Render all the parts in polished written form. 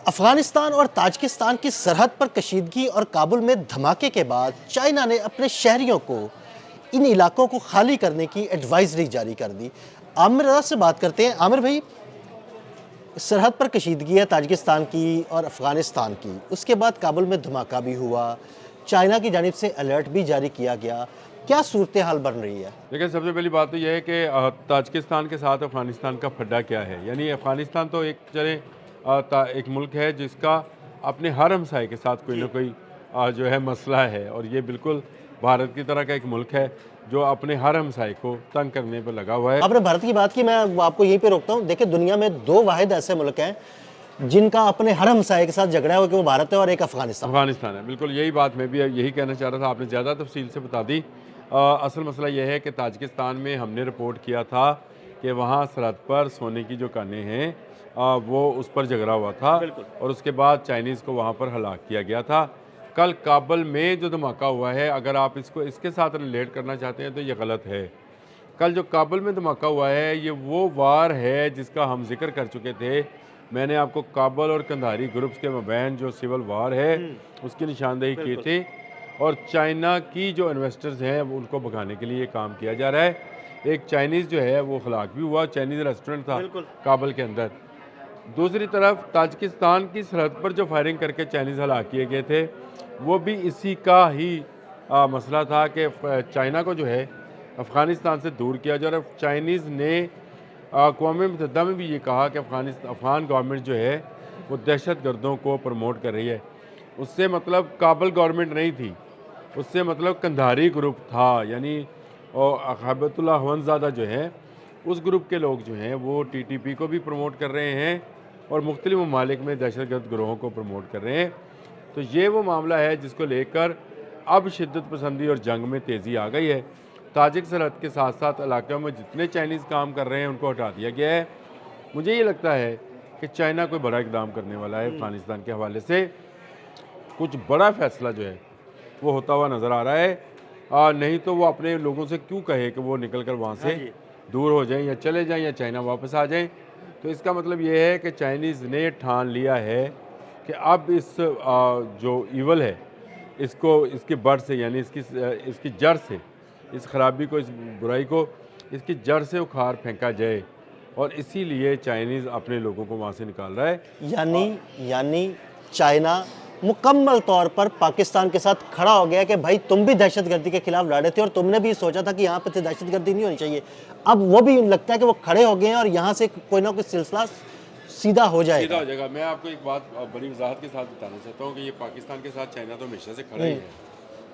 افغانستان اور تاجکستان کی سرحد پر کشیدگی اور کابل میں دھماکے کے بعد چائنا نے اپنے شہریوں کو ان علاقوں کو خالی کرنے کی ایڈوائزری جاری کر دی۔ عامر رضا سے بات کرتے ہیں۔ عامر بھائی، سرحد پر کشیدگی ہے تاجکستان کی اور افغانستان کی، اس کے بعد کابل میں دھماکہ بھی ہوا، چائنا کی جانب سے الرٹ بھی جاری کیا گیا، کیا صورتحال بن رہی ہے؟ لیکن سب سے پہلی بات تو یہ ہے کہ تاجکستان کے ساتھ افغانستان کا پھڈا کیا ہے۔ یعنی افغانستان تو ایک ملک ہے جس کا اپنے ہر ہمسائے کے ساتھ کوئی نہ کوئی جو ہے مسئلہ ہے، اور یہ بالکل بھارت کی طرح کا ایک ملک ہے جو اپنے ہر ہمسائے کو تنگ کرنے پہ لگا ہوا ہے۔ آپ نے بھارت کی بات کی، میں آپ کو یہیں پہ روکتا ہوں۔ دیکھیں، دنیا میں دو واحد ایسے ملک ہیں جن کا اپنے ہر ہمسائے کے ساتھ جھگڑا ہے، کہ وہ بھارت ہے اور ایک افغانستان ہے، بالکل یہی بات میں بھی یہی کہنا چاہ رہا تھا، آپ نے زیادہ تفصیل سے بتا دی۔ اصل مسئلہ یہ ہے کہ تاجکستان میں ہم نے رپورٹ کیا تھا کہ وہاں سرحد پر سونے کی جو کانیں ہیں وہ اس پر جھگڑا ہوا تھا، اور اس کے بعد چائنیز کو وہاں پر ہلاک کیا گیا تھا۔ کل کابل میں جو دھماکہ ہوا ہے، اگر آپ اس کے ساتھ ریلیٹ کرنا چاہتے ہیں تو یہ غلط ہے۔ کل جو کابل میں دھماکہ ہوا ہے، یہ وہ وار ہے جس کا ہم ذکر کر چکے تھے۔ میں نے آپ کو کابل اور کندھاری گروپس کے مابین جو سول وار ہے اس کی نشاندہی کی تھی، اور چائنا کی جو انویسٹرز ہیں ان کو بھگانے کے لیے کام کیا جا رہا ہے۔ ایک چائنیز جو ہے وہ ہلاک بھی ہوا، چائنیز ریسٹورنٹ تھا کابل کے اندر۔ دوسری طرف تاجکستان کی سرحد پر جو فائرنگ کر کے چائنیز ہلاک کیے گئے تھے، وہ بھی اسی کا ہی مسئلہ تھا کہ چائنا کو جو ہے افغانستان سے دور کیا جائے۔ اور چائنیز نے اقوام متحدہ میں بھی یہ کہا کہ افغان گورنمنٹ جو ہے وہ دہشت گردوں کو پروموٹ کر رہی ہے۔ اس سے مطلب کابل گورنمنٹ نہیں تھی، اس سے مطلب کندھاری گروپ تھا، یعنی ہیبت اللہ اخونزادہ جو ہے اس گروپ کے لوگ جو ہیں وہ ٹی ٹی پی کو بھی پروموٹ کر رہے ہیں اور مختلف ممالک میں دہشت گرد گروہوں کو پروموٹ کر رہے ہیں۔ تو یہ وہ معاملہ ہے جس کو لے کر اب شدت پسندی اور جنگ میں تیزی آ گئی ہے۔ تاجک سرحد کے ساتھ ساتھ علاقوں میں جتنے چائنیز کام کر رہے ہیں ان کو ہٹا دیا گیا ہے۔ مجھے یہ لگتا ہے کہ چائنا کوئی بڑا اقدام کرنے والا ہے افغانستان کے حوالے سے، کچھ بڑا فیصلہ جو ہے وہ ہوتا ہوا نظر آ رہا ہے۔ نہیں تو وہ اپنے لوگوں سے کیوں کہے کہ وہ نکل کر وہاں سے دور ہو جائیں یا چلے جائیں یا چائنا واپس آ جائیں۔ تو اس کا مطلب یہ ہے کہ چائنیز نے ٹھان لیا ہے کہ اب اس جو ایول ہے اس کو اس کی بڑ سے، یعنی اس کی جڑ سے، اس خرابی کو، اس برائی کو اس کی جڑ سے اکھاڑ پھینکا جائے، اور اسی لیے چائنیز اپنے لوگوں کو وہاں سے نکال رہا ہے۔ یعنی چائنا مکمل طور پر پاکستان کے ساتھ کھڑا ہو گیا کہ بھائی تم بھی دہشت گردی کے خلاف لڑے تھے اور تم نے بھی سوچا تھا کہ یہاں پہ دہشت گردی نہیں ہونی چاہیے۔ اب وہ بھی لگتا ہے کہ وہ کھڑے ہو گئے ہیں اور یہاں سے کوئی نہ کوئی سلسلہ سیدھا ہو جائے گا۔ میں آپ کو ایک بات بڑی وضاحت کے ساتھ بتانا چاہتا ہوں کہ یہ پاکستان کے ساتھ چائنا تو ہمیشہ سے کھڑا ہی ہے،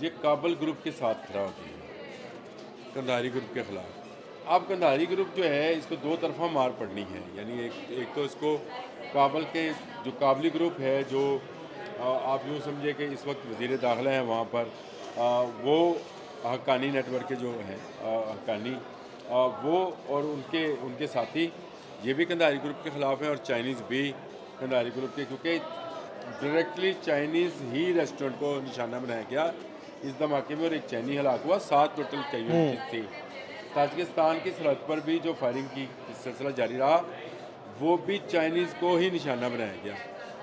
یہ کابل گروپ کے ساتھ کھڑا ہوتی ہے، کندھاری گروپ کے خلاف۔ اب کندھاری گروپ جو ہے اس کو دو طرفہ مار پڑنی ہے، یعنی ایک تو اس کو کابل کے جو کابلی گروپ ہے، جو آپ یوں سمجھے کہ اس وقت وزیر داخلہ ہیں وہاں پر، وہ حقانی نیٹ ورک کے جو ہیں حقانی، وہ اور ان کے ساتھی یہ بھی کندھاری گروپ کے خلاف ہیں، اور چائنیز بھی کندھاری گروپ کے، کیونکہ ڈائریکٹلی چائنیز ہی ریسٹورنٹ کو نشانہ بنایا گیا اس دھماکے میں، اور ایک چائنی ہلاک ہوا، 7 ٹوٹل کیجوالٹیز تھی۔ تاجکستان کی سرحد پر بھی جو فائرنگ کی سلسلہ جاری رہا، وہ بھی چائنیز کو ہی نشانہ بنایا گیا۔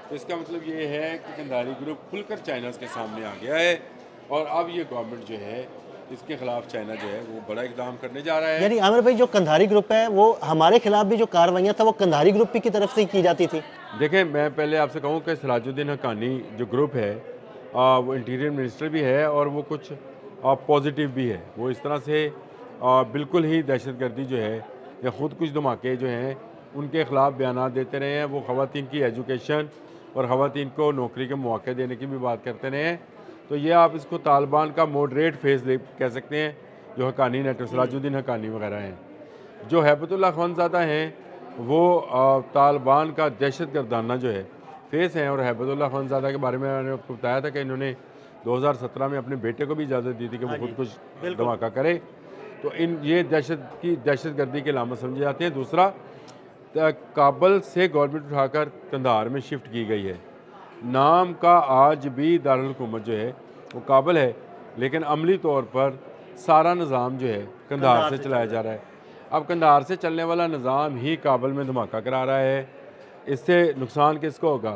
تو اس کا مطلب یہ ہے کہ کندھاری گروپ کھل کر چائناز کے سامنے آ گیا ہے، اور اب یہ گورنمنٹ جو ہے اس کے خلاف چائنا جو ہے وہ بڑا اقدام کرنے جا رہا ہے۔ یعنی عامر بھائی، جو کندھاری گروپ ہے وہ ہمارے خلاف بھی جو کاروائیاں تھا وہ کندھاری گروپ کی طرف سے ہی کی جاتی تھی۔ دیکھیں، میں پہلے آپ سے کہوں کہ سراج الدین حقانی جو گروپ ہے وہ انٹیریئر منسٹر بھی ہے اور وہ کچھ پازیٹیو بھی ہے۔ وہ اس طرح سے بالکل ہی دہشت گردی جو ہے یا خود کچھ دھماکے جو ہیں ان کے خلاف بیانات دیتے رہے ہیں۔ وہ خواتین کی ایجوکیشن اور خواتین کو نوکری کے مواقع دینے کی بھی بات کرتے رہے ہیں۔ تو یہ آپ اس کو طالبان کا موڈریٹ فیس کہہ سکتے ہیں، جو حقانی نیٹ سراج الدین حقانی وغیرہ ہیں۔ جو ہیبت اللہ اخونزادہ ہیں وہ طالبان کا دہشت گردانہ جو ہے فیس ہیں، اور ہیبت اللہ اخونزادہ کے بارے میں نے آپ کو بتایا تھا کہ انہوں نے 2017 میں اپنے بیٹے کو بھی اجازت دی تھی کہ وہ خود کچھ دھماکہ کرے۔ تو یہ دہشت گردی کی علامت سمجھے جاتے ہیں۔ دوسرا، کابل سے گورنمنٹ اٹھا کر کندھار میں شفٹ کی گئی ہے۔ نام کا آج بھی دارالحکومت جو ہے وہ کابل ہے، لیکن عملی طور پر سارا نظام جو ہے کندھار سے چلایا جا رہا ہے۔ اب کندھار سے چلنے والا نظام ہی کابل میں دھماکہ کرا رہا ہے۔ اس سے نقصان کس کو ہوگا؟